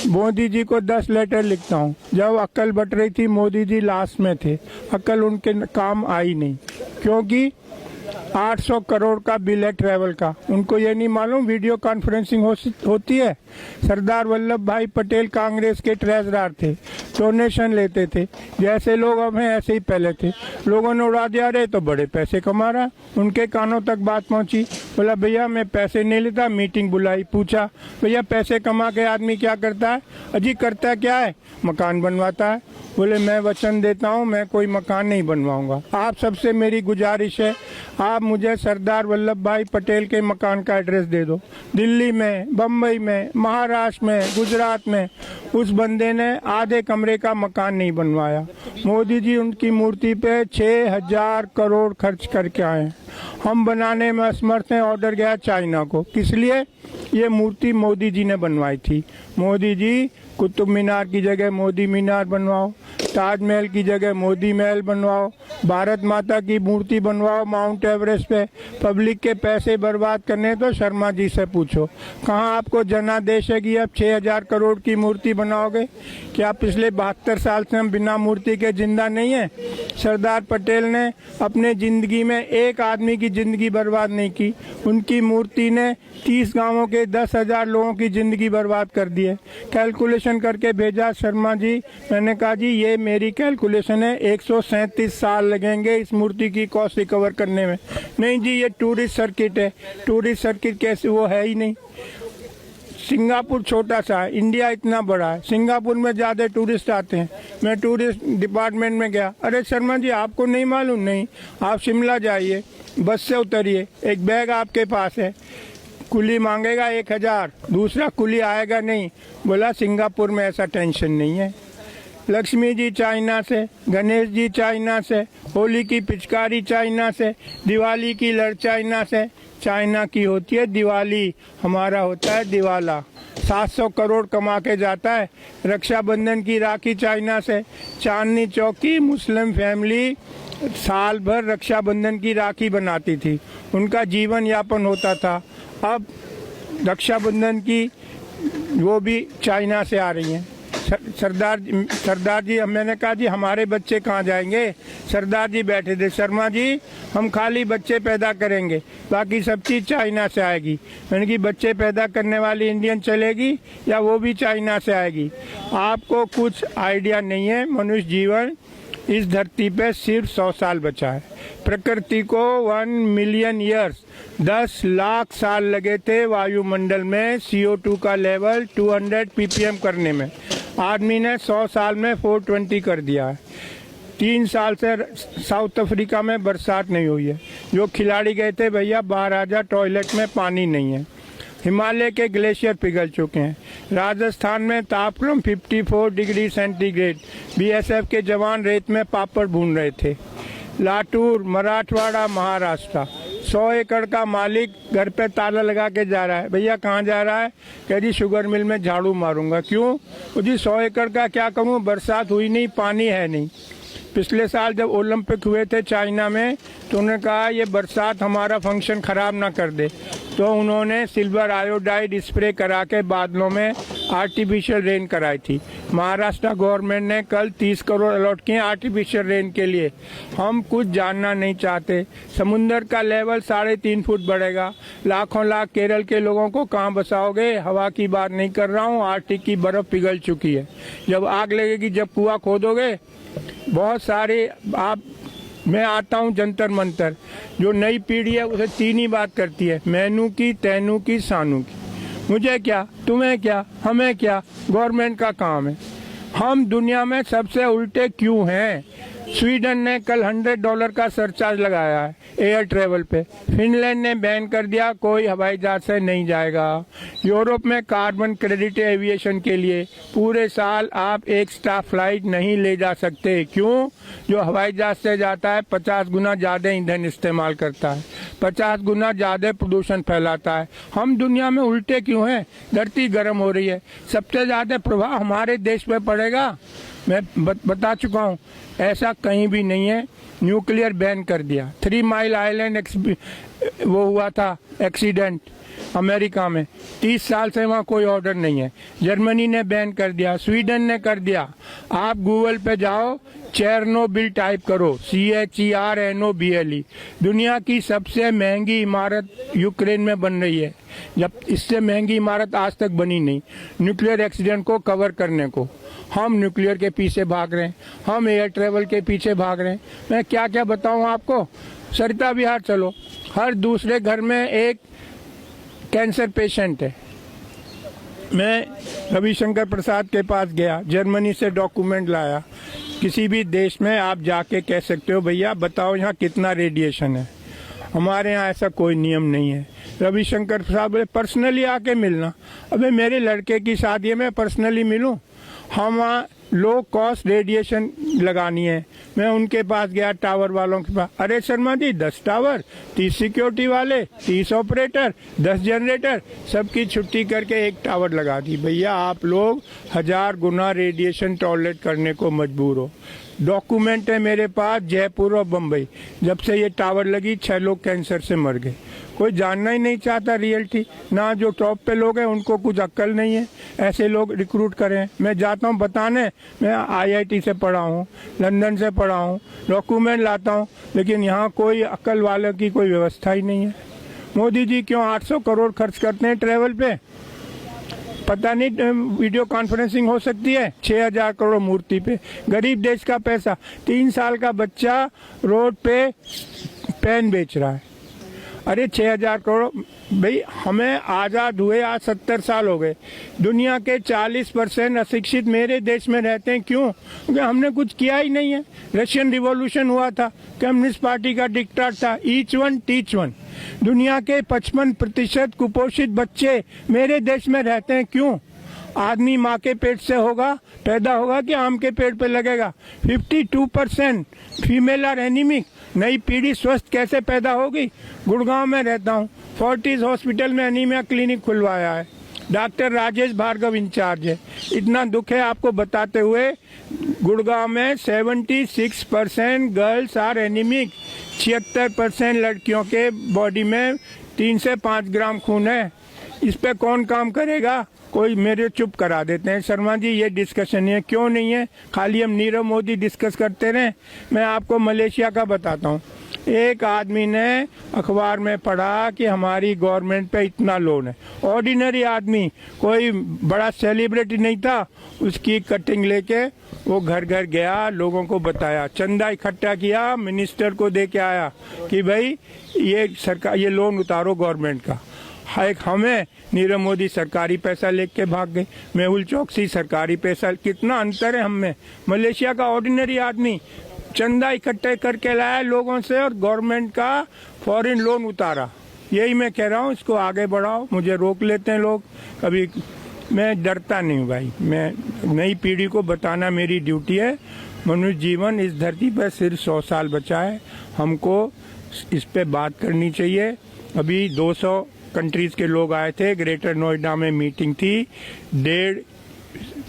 मोदी जी को 10 लेटर लिखता हूँ। जब अक्ल बट रही थी मोदी जी लास्ट में थे, अक्ल उनके काम आई नहीं, क्योंकि 800 करोड़ का बिल है ट्रैवल का। उनको ये नहीं मालूम वीडियो कॉन्फ्रेंसिंग होती है। सरदार वल्लभ भाई पटेल कांग्रेस के ट्रेजरर थे, डोनेशन लेते थे, जैसे लोग अब हैं ऐसे ही पहले थे। लोगों ने उड़ा दिया, रहे तो बड़े पैसे कमा रहा। उनके कानों तक बात पहुंची, बोला भैया मैं पैसे नहीं लेता। मीटिंग बुलाई, पूछा भैया पैसे कमा के आदमी क्या करता है? अजी करता क्या है? मकान बनवाता है। बोले मैं वचन देता हूँ मैं कोई मकान नहीं बनवाऊंगा। आप सबसे मेरी गुजारिश है, आप मुझे सरदार वल्लभ भाई पटेल के मकान का एड्रेस दे दो। दिल्ली में, बम्बई में, महाराष्ट्र में, गुजरात में उस बंदे ने आधे कमरे का मकान नहीं बनवाया। मोदी जी उनकी मूर्ति पे 6000 करोड़ खर्च करके आए। हम बनाने में असमर्थ हैं। ऑर्डर गया चाइना को, किस लिए? ये मूर्ति मोदी जी ने बनवाई थी। मोदी जी कुतुब मीनार की जगह मोदी मीनार बनवाओ, ताजमहल की जगह मोदी महल बनवाओ, भारत माता की मूर्ति बनवाओ माउंट एवरेस्ट पे। पब्लिक के पैसे बर्बाद करने तो शर्मा जी से पूछो, कहाँ आपको जनादेश है कि अब 6000 करोड़ की मूर्ति बनाओगे? क्या पिछले 72 साल से हम बिना मूर्ति के जिंदा नहीं है? सरदार पटेल ने अपने जिंदगी में एक आदमी की जिंदगी बर्बाद नहीं की। उनकी मूर्ति ने 30 गांवों के 10,000 लोगों की जिंदगी बर्बाद कर दी है। कैलकुलेशन करके भेजा शर्मा जी। मैंने कहा जी ये मेरी कैलकुलेशन है, 137 साल लगेंगे इस मूर्ति की कॉस्ट रिकवर करने में। नहीं जी ये टूरिस्ट सर्किट है। टूरिस्ट सर्किट कैसे? वो है ही नहीं। सिंगापुर छोटा सा है, इंडिया इतना बड़ा है। सिंगापुर में ज़्यादा टूरिस्ट आते हैं। मैं टूरिस्ट डिपार्टमेंट में गया, अरे शर्मा जी आपको नहीं मालूम? नहीं, आप शिमला जाइए, बस से उतरिए, एक बैग आपके पास है, कुली मांगेगा 1000, दूसरा कुली आएगा नहीं। बोला सिंगापुर में ऐसा टेंशन नहीं है। लक्ष्मी जी चाइना से, गणेश जी चाइना से, होली की पिचकारी चाइना से, दिवाली की लड़ चाइना से। चाइना की होती है दिवाली, हमारा होता है दिवाला। 700 करोड़ कमा के जाता है। रक्षाबंधन की राखी चाइना से। चांदनी चौक की मुस्लिम फैमिली साल भर रक्षाबंधन की राखी बनाती थी, उनका जीवन यापन होता था। अब रक्षाबंधन की वो भी चाइना से आ रही हैं। सरदार जी, मैंने कहा जी हमारे बच्चे कहाँ जाएंगे? सरदार जी बैठे थे, शर्मा जी हम खाली बच्चे पैदा करेंगे, बाकी सब चीज़ चाइना से आएगी। मैंने कि बच्चे पैदा करने वाली इंडियन चलेगी या वो भी चाइना से आएगी? आपको कुछ आइडिया नहीं है। मनुष्य जीवन इस धरती पे सिर्फ 100 साल बचा है। प्रकृति को 1 मिलियन ईयर्स 10 लाख साल लगे थे वायुमंडल में CO2 का लेवल 200 ppm करने में। आदमी ने 100 साल में 420 कर दिया है। 3 साल से साउथ अफ्रीका में बरसात नहीं हुई है। जो खिलाड़ी गए थे भैया बाहर आ जा, टॉयलेट में पानी नहीं है। हिमालय के ग्लेशियर पिघल चुके हैं। राजस्थान में तापक्रम 54 डिग्री सेंटीग्रेड। BSF के जवान रेत में पापड़ भून रहे थे। लातूर, मराठवाड़ा, महाराष्ट्र, 100 एकड़ का मालिक घर पे ताला लगा के जा रहा है। भैया कहाँ जा रहा है? कह जी शुगर मिल में झाड़ू मारूंगा। क्यों? जी 100 एकड़ का क्या करूँ, बरसात हुई नहीं, पानी है नहीं। पिछले साल जब ओलंपिक हुए थे चाइना में तो उन्होंने कहा ये बरसात हमारा फंक्शन खराब ना कर दे, तो उन्होंने सिल्वर आयोडाइड स्प्रे करा के बादलों में आर्टिफिशियल रेन कराई थी। महाराष्ट्र गवर्नमेंट ने कल 30 करोड़ अलॉट किए आर्टिफिशियल रेन के लिए। हम कुछ जानना नहीं चाहते। समुंदर का लेवल 3.5 फुट बढ़ेगा। लाखों लाख केरल के लोगों को कहाँ बसाओगे? हवा की बात नहीं कर रहा हूँ, आर्टिक की बर्फ पिघल चुकी है। जब आग लगेगी, जब कुआं खोदोगे, बहुत सारे मैं आता हूँ जंतर मंतर। जो नई पीढ़ी है उसे 3 ही बात करती है, मैनू की, तैनू की, सानू की। मुझे क्या, तुम्हें क्या, हमें क्या, गवर्नमेंट का काम है। हम दुनिया में सबसे उल्टे क्यों हैं? स्वीडन ने कल $100 का सरचार्ज लगाया है एयर ट्रेवल पे। फिनलैंड ने बैन कर दिया, कोई हवाई जहाज से नहीं जाएगा। यूरोप में कार्बन क्रेडिट एविएशन के लिए पूरे साल आप एक स्टाफ फ्लाइट नहीं ले जा सकते। क्यों? जो हवाई जहाज से जाता है 50 गुना ज़्यादा ईंधन इस्तेमाल करता है, 50 गुना ज़्यादा प्रदूषण फैलाता है। हम दुनिया में उल्टे क्यों हैं? धरती गर्म हो रही है, सबसे ज़्यादा प्रभाव हमारे देश पे पड़ेगा। मैं बता चुका हूँ, ऐसा कहीं भी नहीं है। न्यूक्लियर बैन कर दिया। 3 माइल आइलैंड वो हुआ था एक्सीडेंट अमेरिका में, 30 साल से वहाँ कोई ऑर्डर नहीं है। जर्मनी ने बैन कर दिया, स्वीडन ने कर दिया। आप गूगल पे जाओ, चेरनोबिल टाइप करो, CHERNOBLE। दुनिया की सबसे महंगी इमारत यूक्रेन में बन रही है, जब इससे महंगी इमारत आज तक बनी नहीं, न्यूक्लियर एक्सीडेंट को कवर करने को। हम न्यूक्लियर के पीछे भाग रहे हैं, हम एयर ट्रेवल के पीछे भाग रहे हैं। मैं क्या क्या बताऊं आपको, सरिता विहार चलो, हर दूसरे घर में एक कैंसर पेशेंट है। मैं रविशंकर प्रसाद के पास गया, जर्मनी से डॉक्यूमेंट लाया। किसी भी देश में आप जाके कह सकते हो भैया बताओ यहाँ कितना रेडिएशन है, हमारे यहाँ ऐसा कोई नियम नहीं है। रविशंकर प्रसाद बोले पर्सनली आके मिलना। अबे मेरे लड़के की शादी है, मैं पर्सनली मिलूं? हम वहाँ लो कॉस्ट रेडिएशन लगानी है। मैं उनके पास गया, टावर वालों के पास। अरे शर्मा जी 10 टावर, 30 सिक्योरिटी वाले, 30 ऑपरेटर, 10 जनरेटर, सबकी छुट्टी करके एक टावर लगा दी। भैया आप लोग 1000 गुना रेडिएशन टॉलरेट करने को मजबूर हो। डॉक्यूमेंट है मेरे पास, जयपुर और बम्बई, जब से ये टावर लगी 6 लोग कैंसर से मर गए। कोई जानना ही नहीं चाहता रियलिटी, ना जो टॉप पे लोग हैं उनको कुछ अक्ल नहीं है, ऐसे लोग रिक्रूट करें। मैं जाता हूँ बताने, मैं IIT से पढ़ा हूँ, लंदन से पढ़ा हूँ, डॉक्यूमेंट लाता हूँ, लेकिन यहाँ कोई अक्ल वालों की कोई व्यवस्था ही नहीं है। मोदी जी क्यों 800 करोड़ खर्च करते हैं ट्रेवल पे? पता नहीं वीडियो कॉन्फ्रेंसिंग हो सकती है 6000 करोड़ मूर्ति पे। गरीब देश का पैसा, 3 साल का बच्चा रोड पे पेन बेच रहा है। अरे 6000 करोड़, भाई हमें आज़ाद हुए आज 70 साल हो गए। दुनिया के 40% अशिक्षित मेरे देश में रहते हैं। क्यों? क्योंकि हमने कुछ किया ही नहीं है। रशियन रिवॉल्यूशन हुआ था, कम्युनिस्ट पार्टी का डिक्टेट था, ईच वन टीच वन। दुनिया के 55% कुपोषित बच्चे मेरे देश में रहते हैं। क्यों? आदमी माँ के पेट से पैदा होगा कि आम के पेड़ पे लगेगा। 52% फीमेल आर एनीमिक। नई पीढ़ी स्वस्थ कैसे पैदा होगी? गुड़गांव में रहता हूँ, फोर्टिस हॉस्पिटल में एनीमिया क्लिनिक खुलवाया है, डॉक्टर राजेश भार्गव इंचार्ज है। इतना दुख है आपको बताते हुए, गुड़गांव में 76% गर्ल्स आर एनीमिक। 76% लड़कियों के बॉडी में 3 से 5 ग्राम खून है। इस पे कौन काम करेगा? कोई मेरे चुप करा देते हैं, शर्मा जी ये डिस्कशन है। क्यों नहीं है? खाली हम नीरव मोदी डिस्कस करते रहे। मैं आपको मलेशिया का बताता हूँ। एक आदमी ने अखबार में पढ़ा कि हमारी गवर्नमेंट पे इतना लोन है। ऑर्डिनरी आदमी, कोई बड़ा सेलिब्रिटी नहीं था, उसकी कटिंग लेके वो घर घर गया, लोगों को बताया, चंदा इकट्ठा किया, मिनिस्टर को दे के आया कि भाई ये सरकार, ये लोन उतारो गवर्नमेंट का। एक हमें नीरव मोदी सरकारी पैसा लेके भाग गए, मेहुल चौकसी सरकारी पैसा, कितना अंतर है हम में। मलेशिया का ऑर्डिनरी आदमी चंदा इकट्ठे करके लाया लोगों से और गवर्नमेंट का फॉरेन लोन उतारा। यही मैं कह रहा हूँ, इसको आगे बढ़ाओ। मुझे रोक लेते हैं लोग कभी, मैं डरता नहीं हूँ भाई। मैं नई पीढ़ी को बताना मेरी ड्यूटी है। मनुष्य जीवन इस धरती पर सिर्फ 100 साल बचा है, हमको इस पे बात करनी चाहिए। अभी 200 कंट्रीज के लोग आए थे, ग्रेटर नोएडा में मीटिंग थी। 1.5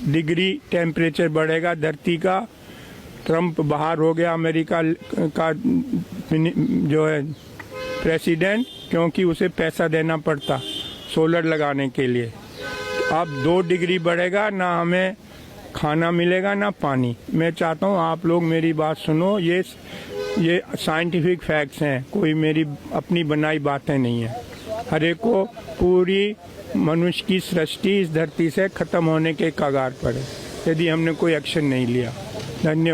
डिग्री टेम्परेचर बढ़ेगा धरती का। ट्रम्प बाहर हो गया अमेरिका का जो है प्रेसिडेंट, क्योंकि उसे पैसा देना पड़ता सोलर लगाने के लिए। अब 2 डिग्री बढ़ेगा, ना हमें खाना मिलेगा ना पानी। मैं चाहता हूँ आप लोग मेरी बात सुनो, ये साइंटिफिक फैक्ट्स हैं, कोई मेरी अपनी बनाई बातें नहीं है। हर एक को पूरी मनुष्य की सृष्टि इस धरती से खत्म होने के कगार पर है, यदि हमने कोई एक्शन नहीं लिया। धन्यवाद।